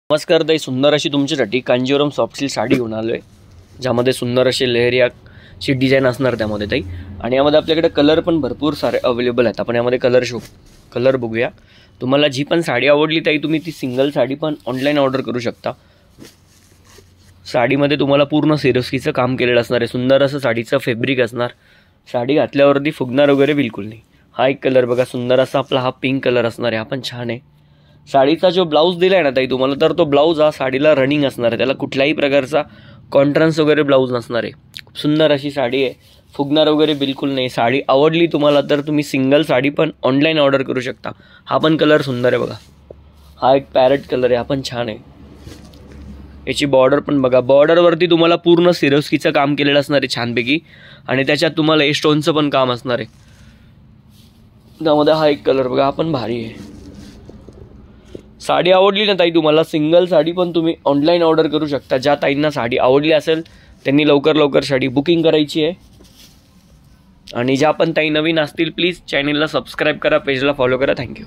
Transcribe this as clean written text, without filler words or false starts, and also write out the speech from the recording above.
नमस्कार ताई, सुंदर अशी तुमच्यासाठी कांजीवरम सॉफ्ट सिल्क साडी घेऊन आलो आहे, ज्यामध्ये सुंदर असे लेहरियाची डिझाईन असणार त्यामध्ये ताई. आणि यामध्ये आपल्याकडे कलर पण भरपूर सारे अवेलेबल आहेत. आपण यामध्ये कलर बघूया. तुम्हाला जी पण साडी आवडली ताई, तुम्ही ती सिंगल साडी पण ऑनलाईन ऑर्डर करू शकता. साडीमध्ये तुम्हाला पूर्ण सिरोस्कीचं काम केलेलं असणार आहे. सुंदर असं साडीचं फॅब्रिक असणार. साडी घातल्यावरती फुगणार वगैरे बिलकुल नाही. हा एक कलर बघा, सुंदर असा आपला हा पिंक कलर असणार आहे. हा पण छान आहे. साडीचा जो ब्लाऊज दिला आहे ना ताई तुम्हाला, तर तो ब्लाऊज हा साडीला रनिंग असणार आहे. त्याला कुठल्याही प्रकारचा कॉन्ट्रास्ट वगैरे ब्लाऊज नसणार आहे. खूप सुंदर अशी साडी आहे. फुगणार वगैरे बिलकुल नाही. साडी आवडली तुम्हाला तर तुम्ही सिंगल साडी पण ऑनलाईन ऑर्डर करू शकता. हा पण कलर सुंदर आहे बघा. हा एक पॅरेट कलर आहे. हा पण छान आहे. याची बॉर्डर पण बघा. बॉर्डरवरती तुम्हाला पूर्ण सिरोस्कीचं काम केलेलं असणार आहे छानपैकी. आणि त्याच्यात तुम्हाला स्टोनचं पण काम असणार आहे. त्यामध्ये हा एक कलर बघा, हा पण भारी आहे. साडी आवडली ना ताई तुम्हाला, सिंगल साडी पण तुम्ही ऑनलाईन ऑर्डर करू शकता. ज्या ताईंना साडी आवडली असेल त्यांनी लवकर साडी बुकिंग करायची आहे. आणि ज्या पण ताई नवीन असतील प्लीज चॅनलला सबस्क्राईब करा, पेजला फॉलो करा. थँक्यू.